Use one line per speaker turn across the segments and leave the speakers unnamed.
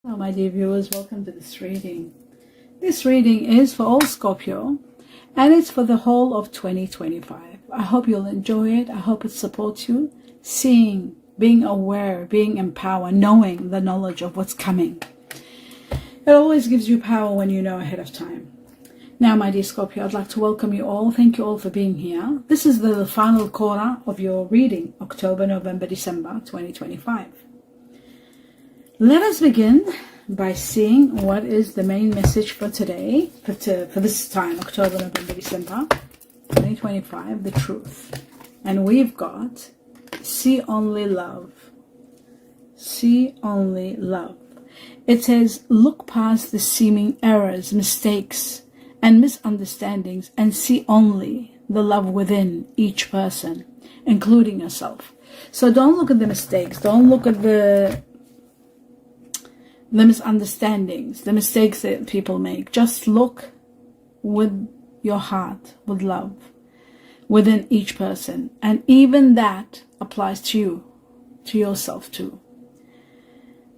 Hello my dear viewers, welcome to this reading. This reading is for all Scorpio and it's for the whole of 2025. I hope you'll enjoy it. I hope it supports you. Seeing, being aware, being empowered, knowing the knowledge of what's coming. It always gives you power when you know ahead of time. Now my dear Scorpio, I'd like to welcome you all. Thank you all for being here. This is the final quarter of your reading, October, November, December 2025. Let us begin by seeing what is the main message for today, for this time, October, November, December 2025, the truth. And we've got see only love. See only love. It says, look past the seeming errors, mistakes, and misunderstandings and see only the love within each person, including yourself. So don't look at the mistakes. Don't look at the misunderstandings, the mistakes that people make. Just look with your heart, with love, within each person. And even that applies to you, to yourself too.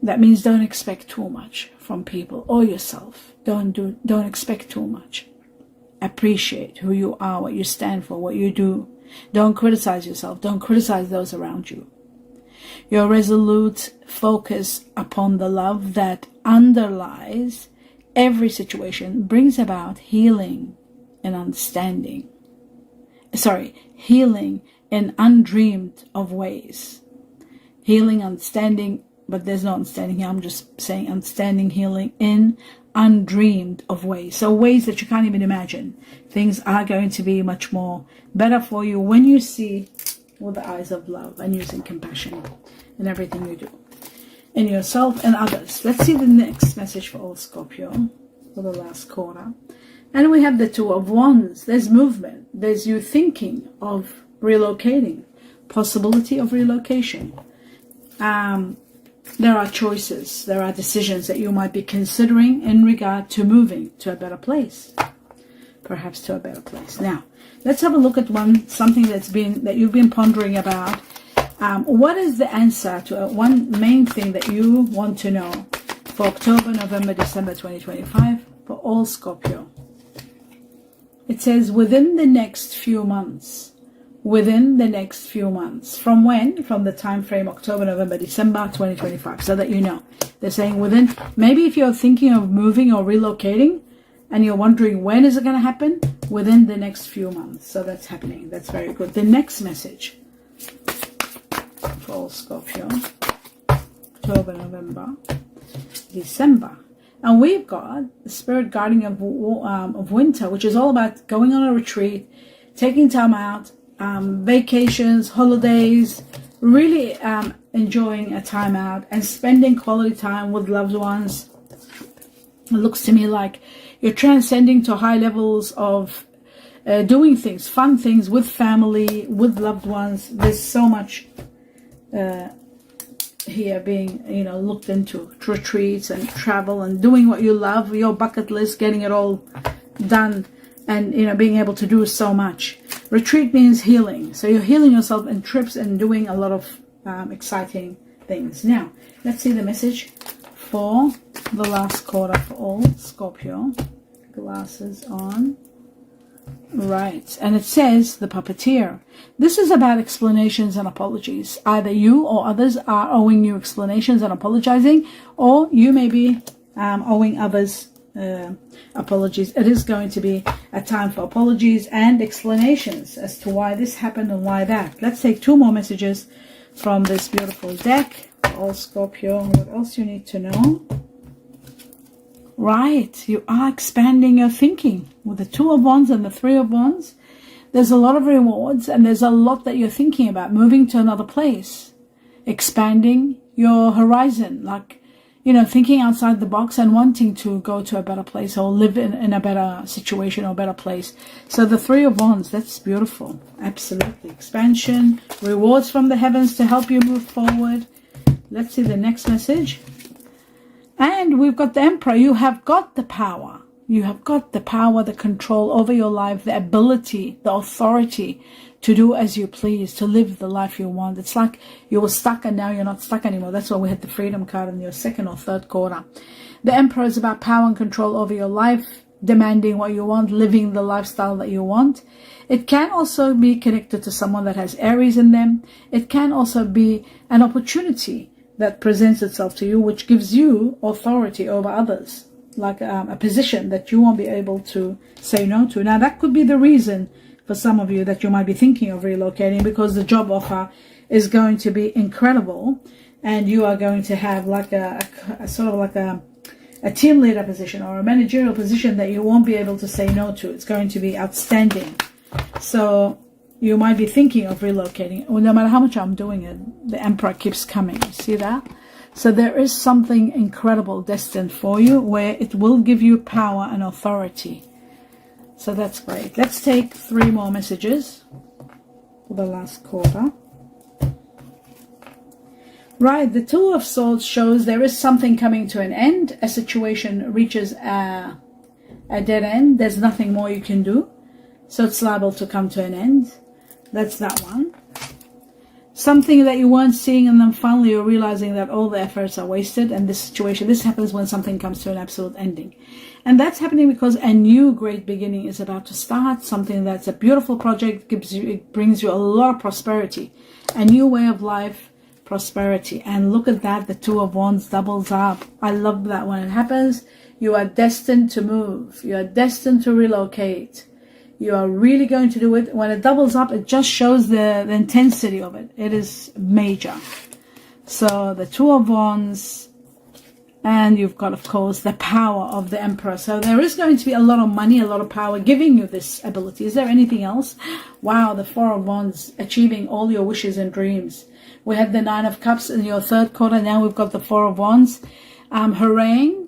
That means don't expect too much from people or yourself. Don't expect too much. Appreciate who you are, what you stand for, what you do. Don't criticize yourself. Don't criticize those around you. Your resolute focus upon the love that underlies every situation brings about healing and understanding. Healing in undreamed of ways. Healing, understanding, but there's no understanding here. I'm just saying understanding, healing in undreamed of ways. So ways that you can't even imagine. Things are going to be much more better for you when you see with the eyes of love and using compassion in everything you do, in yourself and others. Let's see the next message for all Scorpio for the last quarter. And we have the Two of Wands. There's movement. There's you thinking of relocating, possibility of relocation. There are choices, there are decisions that you might be considering in regard to moving to a better place, perhaps to a better place. Now, let's have a look at something that you've been pondering about. What is the answer to one main thing that you want to know for October, November, December 2025 for all Scorpio? It says within the next few months. Within the next few months. From when? From the time frame October, November, December 2025. So that you know. They're saying within, maybe if you're thinking of moving or relocating and you're wondering when is it going to happen, within the next few months. So that's happening. That's very good. The next message for all Scorpio, October, November, December. And we've got the spirit guardian of winter, which is all about going on a retreat, taking time out, vacations, holidays, really enjoying a time out and spending quality time with loved ones. It looks to me like you're transcending to high levels of doing things, fun things with family, with loved ones. There's so much here being, looked into. Retreats and travel and doing what you love, your bucket list, getting it all done and, being able to do so much. Retreat means healing. So you're healing yourself in trips and doing a lot of exciting things. Now, let's see the message for the last quarter for all Scorpio. Glasses on. Right. And it says the puppeteer. This is about explanations and apologies. Either you or others are owing you explanations and apologizing, or you may be owing others apologies. It is going to be a time for apologies and explanations as to why this happened and why that. Let's take two more messages from this beautiful deck for all Scorpio. What else you need to know? Right, you are expanding your thinking with the Two of Wands and the Three of Wands. There's a lot of rewards and there's a lot that you're thinking about, moving to another place, expanding your horizon, like thinking outside the box and wanting to go to a better place or live in a better situation or better place. So the Three of Wands, that's beautiful. Absolutely. Expansion, rewards from the heavens to help you move forward. Let's see the next message. And we've got the Emperor. You have got the power You have got the power, the control over your life, the ability, the authority to do as you please, to live the life you want. It's like you were stuck and now you're not stuck anymore. That's why we had the freedom card in your second or third quarter. The Emperor is about power and control over your life, demanding what you want, living the lifestyle that you want. It can also be connected to someone that has Aries in them. It can also be an opportunity that presents itself to you, which gives you authority over others, like a position that you won't be able to say no to. Now, that could be the reason for some of you that you might be thinking of relocating, because the job offer is going to be incredible, and you are going to have like a sort of like a team leader position or a managerial position that you won't be able to say no to. It's going to be outstanding. So you might be thinking of relocating. Well, no matter how much I'm doing it, the Emperor keeps coming. You see that? So there is something incredible destined for you where it will give you power and authority. So that's great. Let's take 3 more messages for the last quarter. Right, the Two of Swords shows there is something coming to an end. A situation reaches a dead end. There's nothing more you can do. So it's liable to come to an end. That's that one. Something that you weren't seeing, and then finally you're realizing that all the efforts are wasted, and this happens when something comes to an absolute ending. And that's happening because a new great beginning is about to start. Something that's a beautiful project, it brings you a lot of prosperity, a new way of life, prosperity. And look at that, the Two of Wands doubles up. I love that when it happens. You are destined to move. You are destined to relocate. You are really going to do it. When it doubles up, it just shows the intensity of it. It is major. So the Two of Wands, and you've got, of course, the power of the Emperor. So there is going to be a lot of money, a lot of power giving you this ability. Is there anything else? Wow, the Four of Wands, achieving all your wishes and dreams. We had the Nine of Cups in your third quarter. Now we've got the Four of Wands. Hurraying.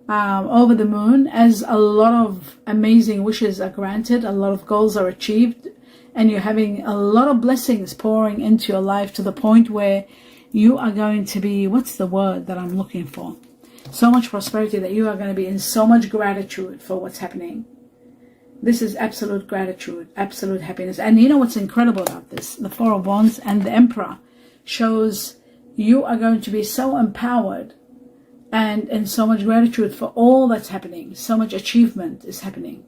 Over the moon, as a lot of amazing wishes are granted, a lot of goals are achieved, and you're having a lot of blessings pouring into your life to the point where you are going to be, what's the word that I'm looking for? So much prosperity that you are going to be in so much gratitude for what's happening. This is absolute gratitude, absolute happiness. And you know what's incredible about this? The Four of Wands and the Emperor shows you are going to be so empowered and so much gratitude for all that's happening. So much achievement is happening.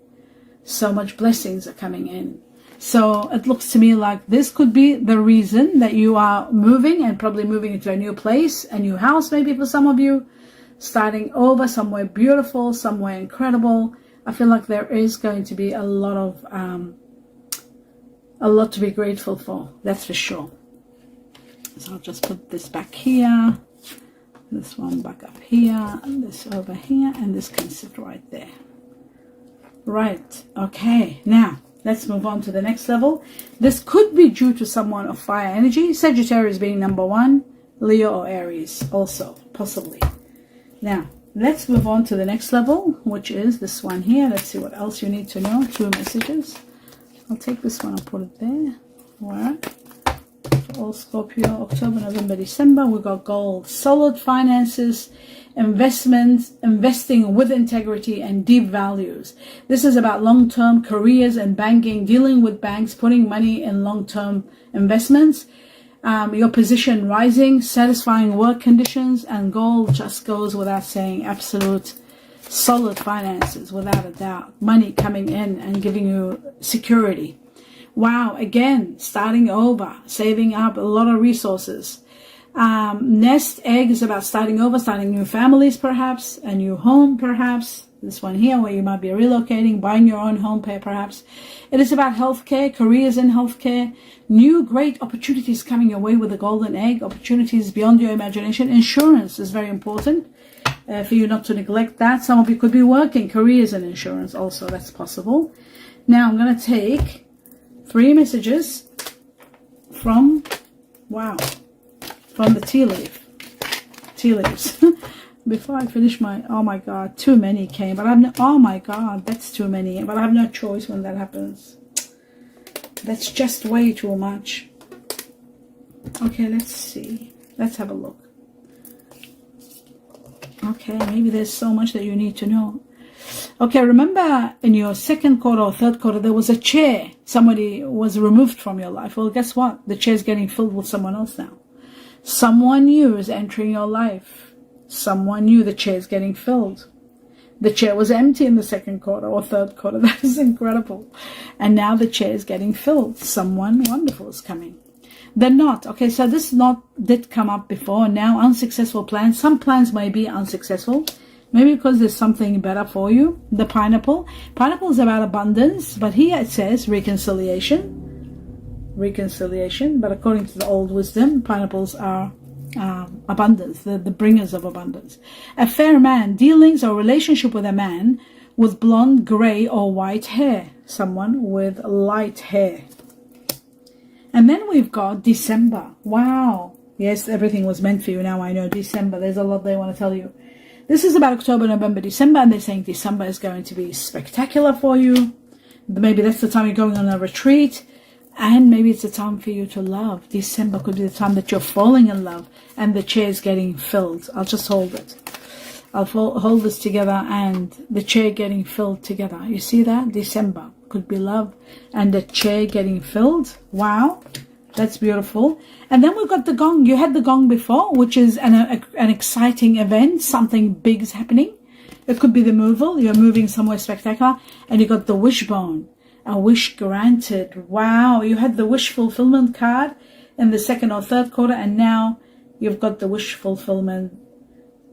So much blessings are coming in. So it looks to me like this could be the reason that you are moving, and probably moving into a new place, a new house maybe for some of you, starting over somewhere beautiful, somewhere incredible. I feel like there is going to be a lot to be grateful for. That's for sure. So I'll just put this back here. This one back up here, and this over here, and this can sit right there. Right, okay, now let's move on to the next level. This could be due to someone of fire energy, Sagittarius being number 1, Leo or Aries also, possibly. Now, let's move on to the next level, which is this one here. Let's see what else you need to know. 2 messages. I'll take this one and put it there. All right. All Scorpio, October, November, December. We've got gold, solid finances, investments, investing with integrity and deep values. This is about long-term careers and banking, dealing with banks, putting money in long-term investments. Your position rising, satisfying work conditions, and gold just goes without saying. Absolute solid finances, without a doubt. Money coming in and giving you security. Wow, again, starting over, saving up a lot of resources. Nest egg is about starting over, starting new families perhaps, a new home perhaps. This one here where you might be relocating, buying your own home perhaps. It is about healthcare, careers in healthcare, new great opportunities coming your way with the golden egg, opportunities beyond your imagination. Insurance is very important for you not to neglect that. Some of you could be working, careers in insurance also, that's possible. Now I'm going to take 3 messages from the tea leaves. Before I finish my, oh my God, too many came, but oh my God, that's too many, but I have no choice when that happens. That's just way too much. Okay, let's see. Let's have a look. Okay, maybe there's so much that you need to know. Okay, remember in your second quarter or third quarter, there was a chair. Somebody was removed from your life. Well, guess what? The chair's getting filled with someone else now. Someone new is entering your life. Someone new, the chair's getting filled. The chair was empty in the second quarter or third quarter. That is incredible. And now the chair is getting filled. Someone wonderful is coming. The knot. Okay, so this knot did come up before. Now unsuccessful plans. Some plans may be unsuccessful. Maybe because there's something better for you. The pineapple. Pineapple is about abundance. But here it says reconciliation. Reconciliation. But according to the old wisdom, pineapples are abundance, the bringers of abundance. A fair man, dealings or relationship with a man with blonde, gray or white hair. Someone with light hair. And then we've got December. Wow. Yes, everything was meant for you. Now I know December. There's a lot they want to tell you. This is about October, November, December, and they're saying December is going to be spectacular for you. Maybe that's the time you're going on a retreat. And maybe it's the time for you to love. December could be the time that you're falling in love and the chair is getting filled. I'll just hold it. I'll hold this together and the chair getting filled together. You see that? December could be love and the chair getting filled. Wow, that's beautiful. And then we've got the gong. You had the gong before, which is an exciting event. Something big is happening. It could be the removal. You're moving somewhere spectacular. And you got the wishbone. A wish granted. Wow, you had the wish fulfillment card in the second or third quarter, and now you've got the wish fulfillment.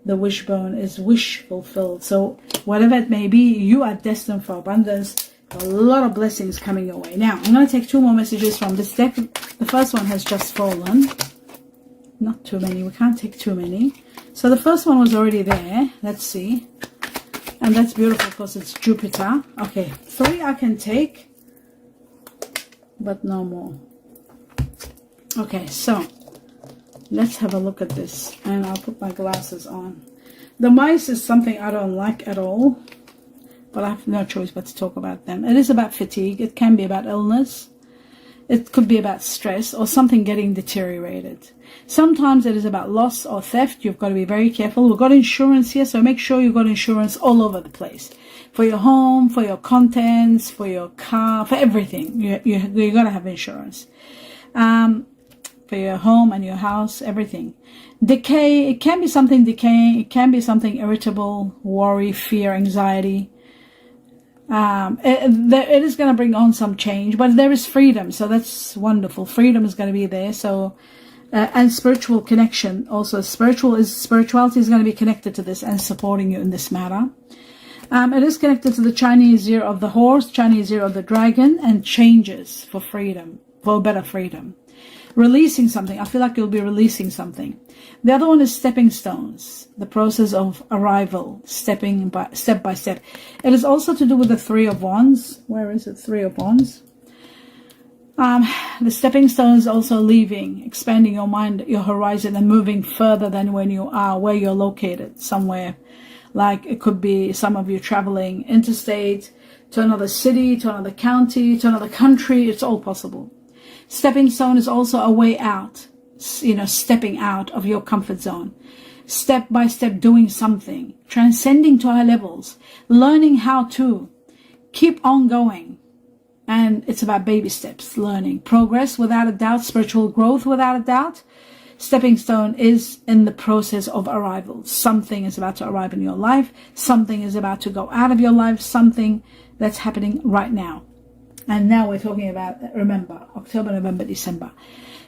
The wishbone is wish fulfilled. So whatever it may be, you are destined for abundance. A lot of blessings coming your way. Now, I'm going to take two more messages from this deck. The first one has just fallen. Not too many. We can't take too many. So the first one was already there. Let's see. And that's beautiful because it's Jupiter. Okay, 3 I can take, but no more. Okay, so let's have a look at this. And I'll put my glasses on. The mice is something I don't like at all, but I have no choice but to talk about them. It is about fatigue. It can be about illness. It could be about stress or something getting deteriorated. Sometimes it is about loss or theft. You've got to be very careful. We've got insurance here, so make sure you've got insurance all over the place. For your home, for your contents, for your car, for everything. You got to have insurance. For your home and your house, everything. Decay, it can be something decaying. It can be something irritable, worry, fear, anxiety. It is going to bring on some change, but there is freedom, so that's wonderful. Freedom is going to be there. So and spiritual connection also. Spirituality is going to be connected to this and supporting you in this matter. It is connected to the Chinese year of the horse, Chinese year of the dragon, and changes for freedom, for better freedom. Releasing something. I feel like you'll be releasing something. The other one is stepping stones, the process of arrival, step by step. It is also to do with the 3 of Wands. Where is it? 3 of Wands. The stepping stones also leaving, expanding your mind, your horizon, and moving further than when you are, where you're located, somewhere. Like it could be some of you traveling interstate to another city, to another county, to another country. It's all possible. Stepping stone is also a way out, stepping out of your comfort zone. Step by step doing something, transcending to high levels, learning how to keep on going. And it's about baby steps, learning, progress without a doubt, spiritual growth without a doubt. Stepping stone is in the process of arrival. Something is about to arrive in your life. Something is about to go out of your life. Something that's happening right now. And now we're talking about, remember, October, November, December.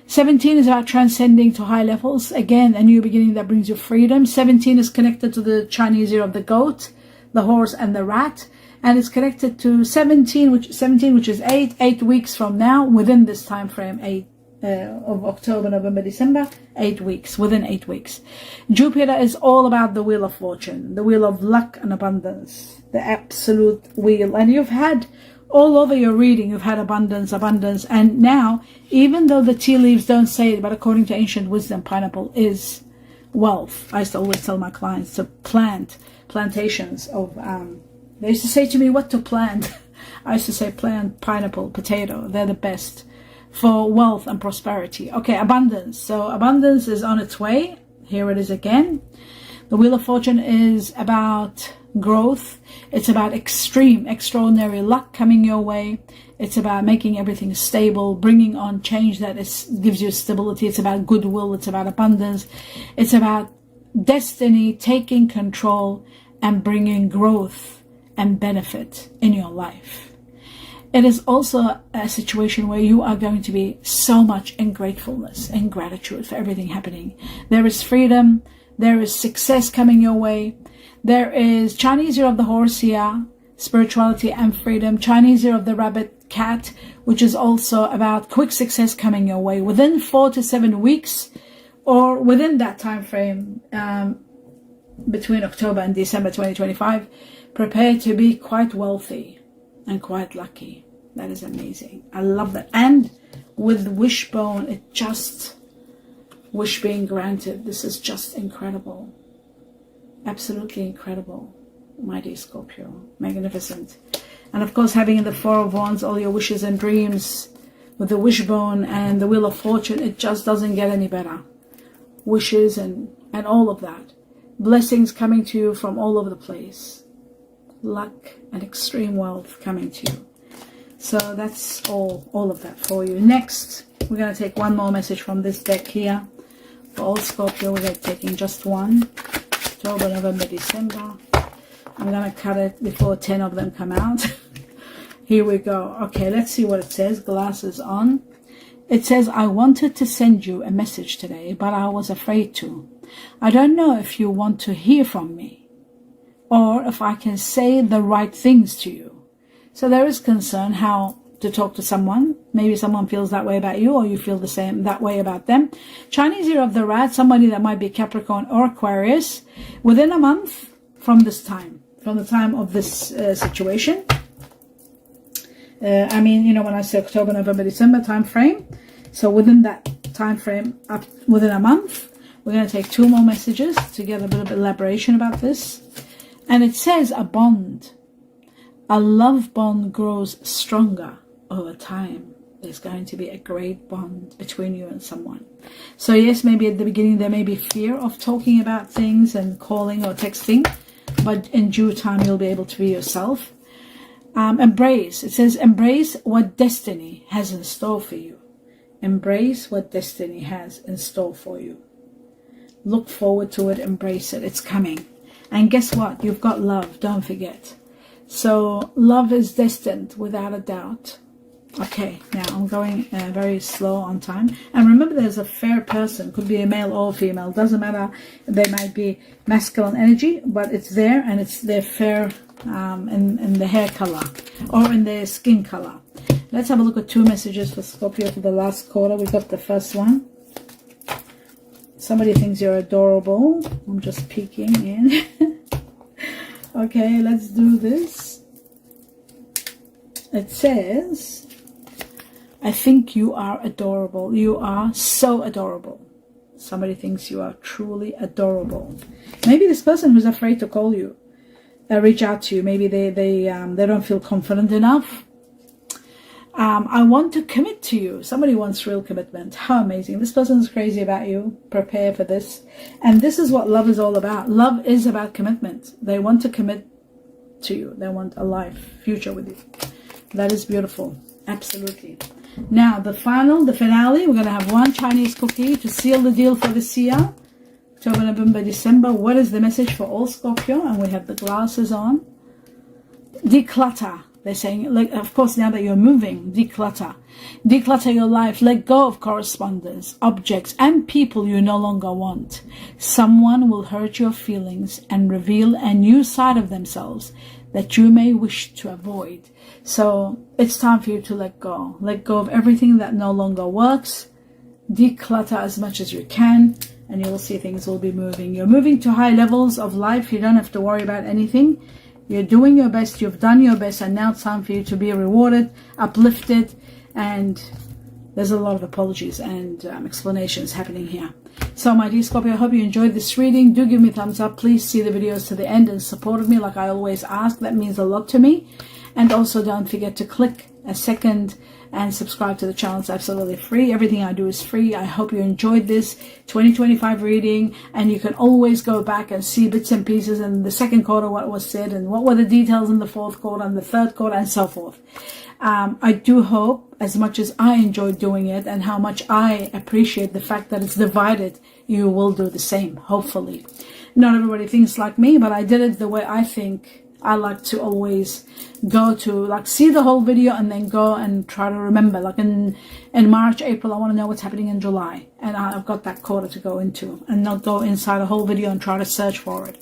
17 is about transcending to high levels. Again, a new beginning that brings you freedom. 17 is connected to the Chinese year of the goat, the horse, and the rat. And it's connected to 17, which is 8 weeks from now, within this time frame, of October, November, December, 8 weeks, within 8 weeks. Jupiter is all about the wheel of fortune, the wheel of luck and abundance, the absolute wheel. And you've had, all over your reading, you've had abundance. And now, even though the tea leaves don't say it, but according to ancient wisdom, pineapple is wealth. I used to always tell my clients to plant plantations of, they used to say to me what to plant. I used to say plant pineapple, potato. They're the best for wealth and prosperity. Okay, abundance. So abundance is on its way. Here it is again. The Wheel of Fortune is about growth. It's about extraordinary luck coming your way. It's about making everything stable, bringing on change that gives you stability. It's about goodwill. It's about abundance. It's about destiny taking control and bringing growth and benefit in your life. It is also a situation where you are going to be so much in gratefulness and gratitude for everything happening. There is freedom. There is success coming your way. There is Chinese year of the horse here, spirituality and freedom. Chinese year of the rabbit cat, which is also about quick success coming your way within 4 to 7 weeks, or within that time frame between October and December 2025. Prepare to be quite wealthy and quite lucky. That is amazing. I love that. And with wishbone, it just wish being granted. This is just incredible. Absolutely incredible, my dear Scorpio. Magnificent. And of course, having in the Four of Wands all your wishes and dreams with the wishbone and the Wheel of Fortune, it just doesn't get any better. Wishes and all of that. Blessings coming to you from all over the place. Luck and extreme wealth coming to you. So that's all of that for you. Next, we're going to take one more message from this deck here. For all Scorpio, we're taking just one. October, November, December. I'm going to cut it before 10 of them come out. Here we go. Okay, let's see what it says. Glasses on. It says, I wanted to send you a message today, but I was afraid to. I don't know if you want to hear from me or if I can say the right things to you. So there is concern how to talk to someone. Maybe someone feels that way about you, or you feel the same that way about them. Chinese year of the rat, somebody that might be Capricorn or Aquarius, within a month from this time, from the time of this situation. I mean, you know, when I say October, November, December time frame. So within that time frame, up within a month, we're going to take two more messages to get a bit of elaboration about this. And it says a bond. A love bond grows stronger over time. There's going to be a great bond between you and someone. So yes, maybe at the beginning there may be fear of talking about things and calling or texting, but in due time you'll be able to be yourself. Embrace. It says embrace what destiny has in store for you. Embrace what destiny has in store for you. Look forward to it. Embrace it. It's coming. And guess what? You've got love. Don't forget. So love is destined without a doubt. Okay, now I'm going very slow on time. And remember, there's a fair person. Could be a male or female. Doesn't matter. They might be masculine energy, but it's there, and it's their fair in the hair color or in their skin color. Let's have a look at two messages for Scorpio for the last quarter. We got the first one. Somebody thinks you're adorable. I'm just peeking in. Okay, let's do this. It says, I think you are adorable. You are so adorable. Somebody thinks you are truly adorable. Maybe this person who's afraid to call you, reach out to you. Maybe they don't feel confident enough. I want to commit to you. Somebody wants real commitment. How amazing. This person's crazy about you. Prepare for this. And this is what love is all about. Love is about commitment. They want to commit to you. They want a life, future with you. That is beautiful. Absolutely. Now, the finale, we're going to have one Chinese cookie to seal the deal for this year. October, November, December. What is the message for all Scorpio? And we have the glasses on. Declutter. They're saying, like, of course, now that you're moving, declutter. Declutter your life. Let go of correspondence, objects, and people you no longer want. Someone will hurt your feelings and reveal a new side of themselves that you may wish to avoid. So it's time for you to let go. Let go of everything that no longer works. Declutter as much as you can, and you will see things will be moving. You're moving to high levels of life. You don't have to worry about anything. You're doing your best, you've done your best, and now it's time for you to be rewarded, uplifted, and there's a lot of apologies and explanations happening here. So my dear Scorpio, I hope you enjoyed this reading. Do give me a thumbs up. Please see the videos to the end and support me like I always ask. That means a lot to me. And also don't forget to click a second and subscribe to the channel. It's absolutely free. Everything I do is free. I hope you enjoyed this 2025 reading, and you can always go back and see bits and pieces in the second quarter, what was said and what were the details in the fourth quarter and the third quarter and so forth. I do hope, as much as I enjoy doing it and how much I appreciate the fact that it's divided, you will do the same, hopefully. Not everybody thinks like me, but I did it the way I think. I like to always go to, like, see the whole video and then go and try to remember. Like in March, April, I want to know what's happening in July. And I've got that quarter to go into and not go inside a whole video and try to search for it.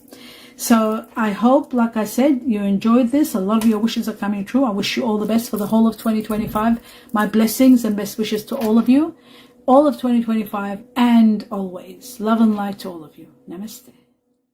So I hope, like I said, you enjoyed this. A lot of your wishes are coming true. I wish you all the best for the whole of 2025. My blessings and best wishes to all of you. All of 2025 and always. Love and light to all of you. Namaste.